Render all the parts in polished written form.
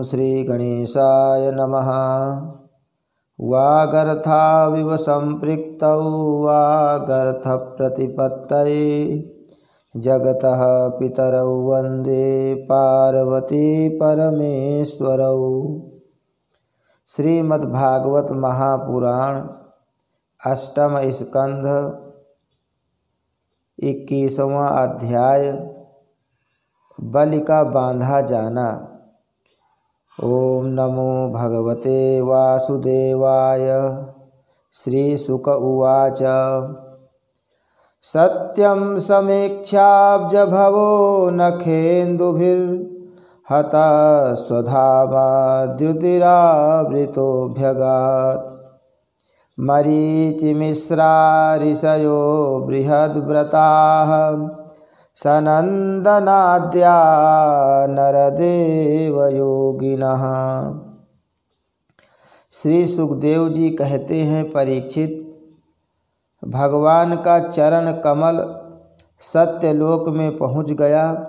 श्रीगणेशाय नमः। वागर्थाविव सम्पृक्तौ वागर्थप्रतिपत्तये जगतः पितरौ वन्दे पार्वती परमेश्वरौ। श्रीमद्भागवत महापुराण अष्टम स्कंध 21वां अध्याय बलि का बांधा जाना। ओम नमो भगवते वासुदेवाय। श्री शुक उवाच सत्यं समीक्षाब्जभवो नखेन्दुभिर्हता स्वधामा द्युतिरावृतोऽभ्यगात् मरीचिमिश्रा ऋषयो बृहद्व्रताः सनन्दनाद्या नरदेवयोगिनः। श्री सुखदेव जी कहते हैं, परीक्षित, भगवान का चरण कमल सत्यलोक में पहुँच गया।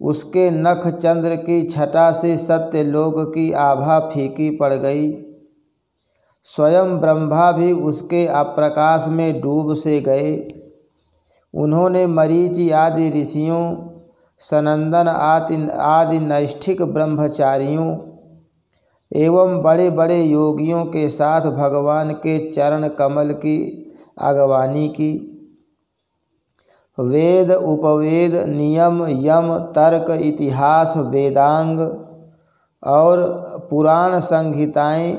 उसके नख चंद्र की छटा से सत्यलोक की आभा फीकी पड़ गई। स्वयं ब्रह्मा भी उसके अप्रकाश में डूब से गए। उन्होंने मरीचि आदि ऋषियों, सनंदन आदि नैष्ठिक ब्रह्मचारियों एवं बड़े बड़े योगियों के साथ भगवान के चरण कमल की अगवानी की। वेद उपवेद नियम यम तर्क इतिहास वेदांग और पुराण संहिताएं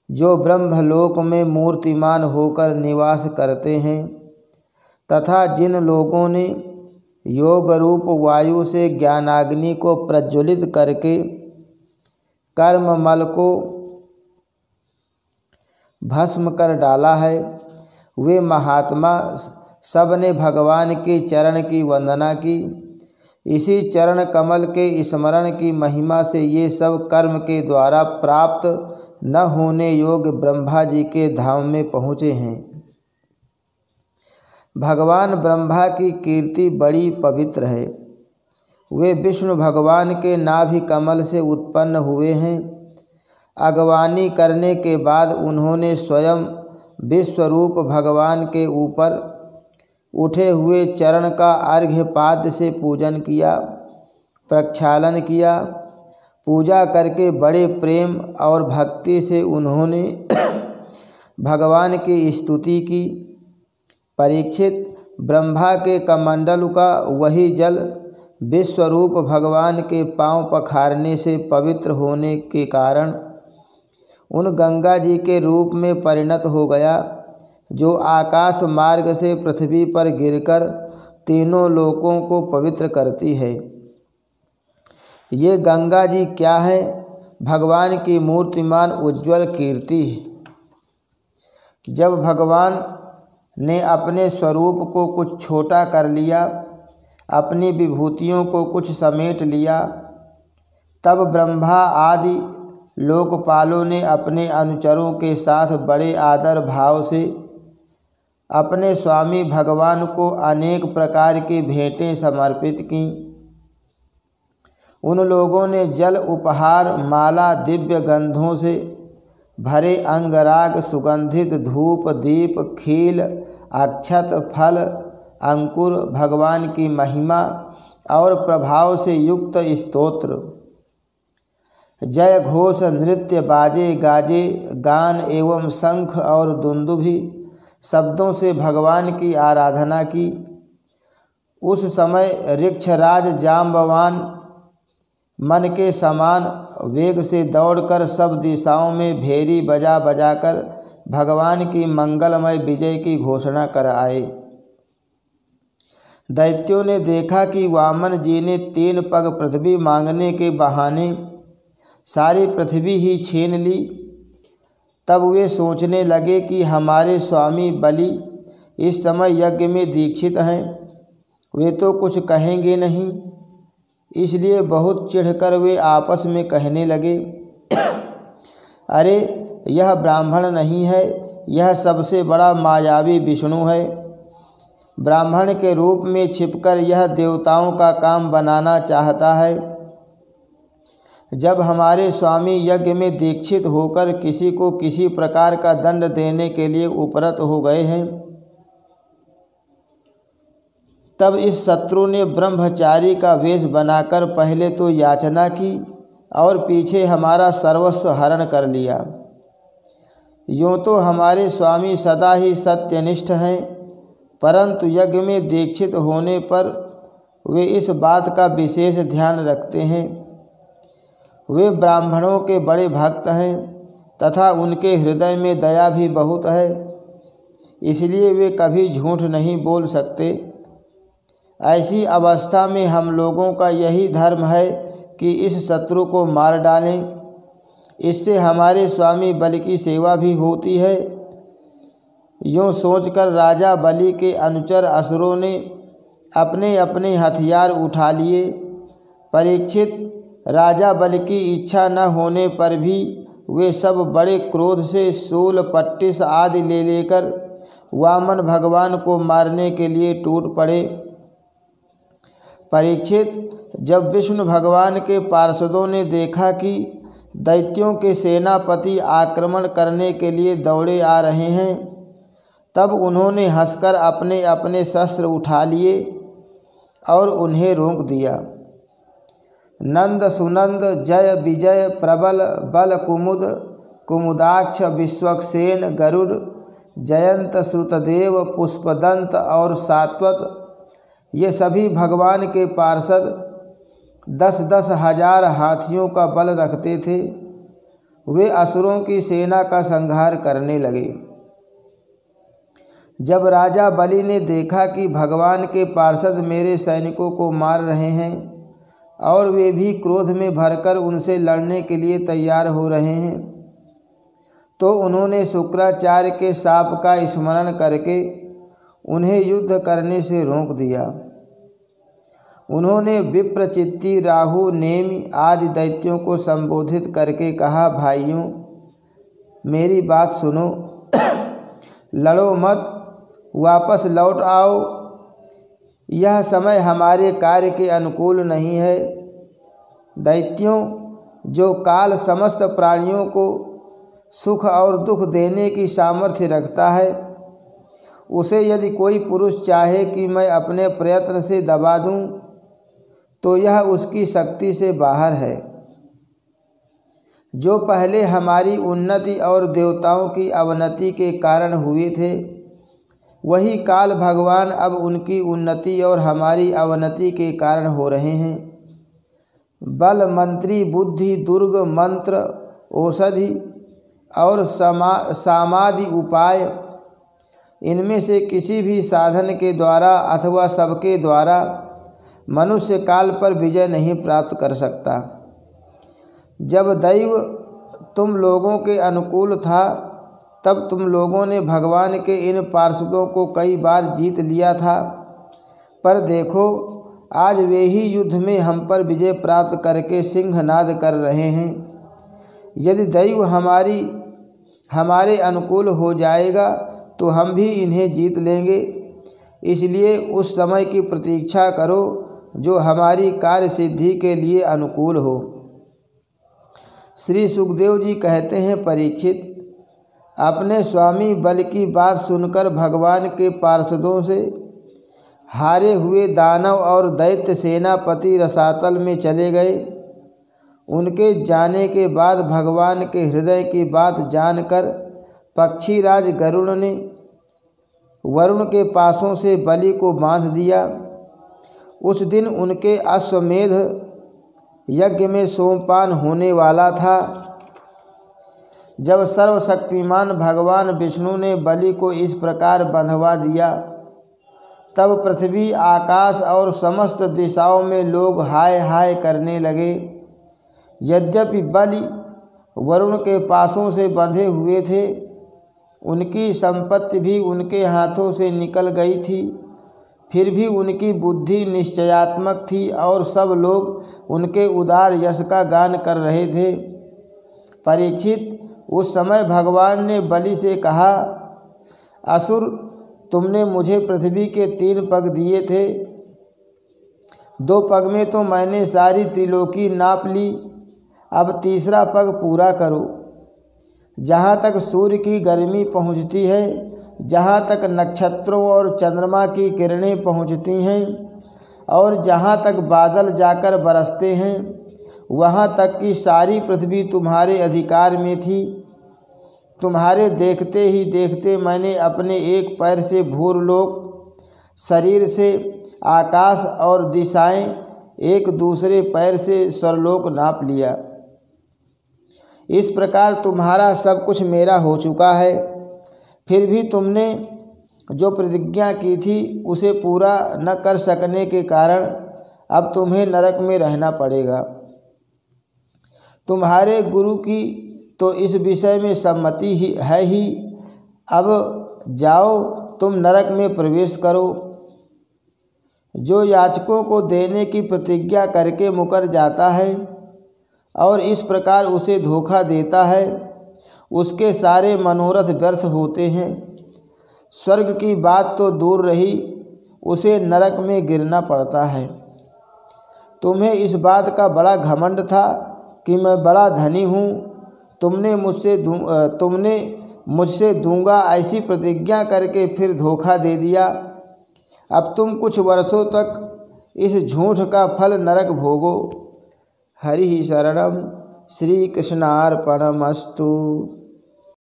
जो ब्रह्मलोक में मूर्तिमान होकर निवास करते हैं तथा जिन लोगों ने योग रूप वायु से ज्ञानाग्नि को प्रज्वलित करके कर्ममल को भस्म कर डाला है, वे महात्मा सब ने भगवान के चरण की वंदना की। इसी चरण कमल के स्मरण की महिमा से ये सब कर्म के द्वारा प्राप्त न होने योग्य ब्रह्मा जी के धाम में पहुँचे हैं। भगवान ब्रह्मा की कीर्ति बड़ी पवित्र है। वे विष्णु भगवान के नाभि कमल से उत्पन्न हुए हैं। अगवानी करने के बाद उन्होंने स्वयं विश्वरूप भगवान के ऊपर उठे हुए चरण का अर्घ्यपाद से पूजन किया, प्रक्षालन किया। पूजा करके बड़े प्रेम और भक्ति से उन्होंने भगवान की स्तुति की। परीक्षित, ब्रह्मा के कमंडल का वही जल विश्वरूप भगवान के पांव पखारने से पवित्र होने के कारण उन गंगा जी के रूप में परिणत हो गया, जो आकाश मार्ग से पृथ्वी पर गिरकर तीनों लोकों को पवित्र करती है। ये गंगा जी क्या है? भगवान की मूर्तिमान उज्ज्वल कीर्ति है। जब भगवान ने अपने स्वरूप को कुछ छोटा कर लिया, अपनी विभूतियों को कुछ समेट लिया, तब ब्रह्मा आदि लोकपालों ने अपने अनुचरों के साथ बड़े आदर भाव से अपने स्वामी भगवान को अनेक प्रकार की भेंटें समर्पित की। उन लोगों ने जल उपहार, माला, दिव्य गंधों से भरे अंगराग, सुगंधित धूप, दीप, खील, अक्षत, फल, अंकुर, भगवान की महिमा और प्रभाव से युक्त स्तोत्र, जय घोष, नृत्य, बाजे गाजे, गान एवं शंख और दुंदुभि शब्दों से भगवान की आराधना की। उस समय ऋक्षराज जाम्बवान मन के समान वेग से दौड़कर सब दिशाओं में भेरी बजा बजाकर भगवान की मंगलमय विजय की घोषणा कर आए। दैत्यों ने देखा कि वामन जी ने 3 पग पृथ्वी मांगने के बहाने सारी पृथ्वी ही छीन ली। तब वे सोचने लगे कि हमारे स्वामी बलि इस समय यज्ञ में दीक्षित हैं, वे तो कुछ कहेंगे नहीं। इसलिए बहुत चिढ़कर वे आपस में कहने लगे, अरे यह ब्राह्मण नहीं है, यह सबसे बड़ा मायावी विष्णु है। ब्राह्मण के रूप में छिपकर यह देवताओं का काम बनाना चाहता है। जब हमारे स्वामी यज्ञ में दीक्षित होकर किसी को किसी प्रकार का दंड देने के लिए उपरत हो गए हैं, तब इस शत्रु ने ब्रह्मचारी का वेश बनाकर पहले तो याचना की और पीछे हमारा सर्वस्व हरण कर लिया। यूँ तो हमारे स्वामी सदा ही सत्यनिष्ठ हैं, परंतु यज्ञ में दीक्षित होने पर वे इस बात का विशेष ध्यान रखते हैं। वे ब्राह्मणों के बड़े भक्त हैं तथा उनके हृदय में दया भी बहुत है, इसलिए वे कभी झूठ नहीं बोल सकते। ऐसी अवस्था में हम लोगों का यही धर्म है कि इस शत्रु को मार डालें, इससे हमारे स्वामी बलि की सेवा भी होती है। यूँ सोचकर राजा बलि के अनुचर असुरों ने अपने अपने हथियार उठा लिए। परीक्षित, राजा बलि की इच्छा न होने पर भी वे सब बड़े क्रोध से शूल पट्टिस आदि ले लेकर वामन भगवान को मारने के लिए टूट पड़े। परीक्षित, जब विष्णु भगवान के पार्षदों ने देखा कि दैत्यों के सेनापति आक्रमण करने के लिए दौड़े आ रहे हैं, तब उन्होंने हंसकर अपने अपने शस्त्र उठा लिए और उन्हें रोक दिया। नंद सुनंद जय विजय प्रबल बल कुमुद कुमुदाक्ष विश्वक्सेन गरुड़ जयंत श्रुतदेव पुष्पदंत और सात्वत, ये सभी भगवान के पार्षद 10-10 हजार हाथियों का बल रखते थे। वे असुरों की सेना का संहार करने लगे। जब राजा बलि ने देखा कि भगवान के पार्षद मेरे सैनिकों को मार रहे हैं और वे भी क्रोध में भरकर उनसे लड़ने के लिए तैयार हो रहे हैं, तो उन्होंने शुक्राचार्य के शाप का स्मरण करके उन्हें युद्ध करने से रोक दिया। उन्होंने विप्रचित्ति, राहु, नेमि आदि दैत्यों को संबोधित करके कहा, भाइयों मेरी बात सुनो, लड़ो मत, वापस लौट आओ। यह समय हमारे कार्य के अनुकूल नहीं है। दैत्यों, जो काल समस्त प्राणियों को सुख और दुख देने की सामर्थ्य रखता है, उसे यदि कोई पुरुष चाहे कि मैं अपने प्रयत्न से दबा दूं, तो यह उसकी शक्ति से बाहर है। जो पहले हमारी उन्नति और देवताओं की अवनति के कारण हुए थे, वही काल भगवान अब उनकी उन्नति और हमारी अवनति के कारण हो रहे हैं। बल, मंत्री, बुद्धि, दुर्ग, मंत्र, औषधि और सामादि उपाय, इनमें से किसी भी साधन के द्वारा अथवा सबके द्वारा मनुष्य काल पर विजय नहीं प्राप्त कर सकता। जब दैव तुम लोगों के अनुकूल था, तब तुम लोगों ने भगवान के इन पार्षदों को कई बार जीत लिया था, पर देखो आज वे ही युद्ध में हम पर विजय प्राप्त करके सिंहनाद कर रहे हैं। यदि दैव हमारे अनुकूल हो जाएगा तो हम भी इन्हें जीत लेंगे। इसलिए उस समय की प्रतीक्षा करो जो हमारी कार्य सिद्धि के लिए अनुकूल हो। श्री सुखदेव जी कहते हैं, परीक्षित, अपने स्वामी बल की बात सुनकर भगवान के पार्षदों से हारे हुए दानव और दैत्य सेनापति रसातल में चले गए। उनके जाने के बाद भगवान के हृदय की बात जानकर पक्षीराज गरुड़ ने वरुण के पासों से बलि को बांध दिया। उस दिन उनके अश्वमेध यज्ञ में सोमपान होने वाला था। जब सर्वशक्तिमान भगवान विष्णु ने बलि को इस प्रकार बंधवा दिया, तब पृथ्वी, आकाश और समस्त दिशाओं में लोग हाय हाय करने लगे। यद्यपि बलि वरुण के पासों से बंधे हुए थे, उनकी संपत्ति भी उनके हाथों से निकल गई थी, फिर भी उनकी बुद्धि निश्चयात्मक थी और सब लोग उनके उदार यश का गान कर रहे थे। परीक्षित, उस समय भगवान ने बलि से कहा, असुर, तुमने मुझे पृथ्वी के 3 पग दिए थे, 2 पग में तो मैंने सारी त्रिलोकी नाप ली अब तीसरा पग पूरा करो। जहाँ तक सूर्य की गर्मी पहुँचती है, जहाँ तक नक्षत्रों और चंद्रमा की किरणें पहुँचती हैं और जहाँ तक बादल जाकर बरसते हैं, वहाँ तक की सारी पृथ्वी तुम्हारे अधिकार में थी। तुम्हारे देखते ही देखते मैंने अपने एक पैर से भूरलोक, शरीर से आकाश और दिशाएं, एक दूसरे पैर से स्वर्लोक नाप लिया। इस प्रकार तुम्हारा सब कुछ मेरा हो चुका है। फिर भी तुमने जो प्रतिज्ञा की थी उसे पूरा न कर सकने के कारण अब तुम्हें नरक में रहना पड़ेगा। तुम्हारे गुरु की तो इस विषय में सम्मति ही है ही। अब जाओ, तुम नरक में प्रवेश करो। जो याचकों को देने की प्रतिज्ञा करके मुकर जाता है और इस प्रकार उसे धोखा देता है, उसके सारे मनोरथ व्यर्थ होते हैं। स्वर्ग की बात तो दूर रही, उसे नरक में गिरना पड़ता है। तुम्हें इस बात का बड़ा घमंड था कि मैं बड़ा धनी हूँ। तुमने मुझसे दूंगा ऐसी प्रतिज्ञा करके फिर धोखा दे दिया। अब तुम कुछ वर्षों तक इस झूठ का फल नरक भोगो। हरि शरणम। श्री कृष्णार्पणमस्तु।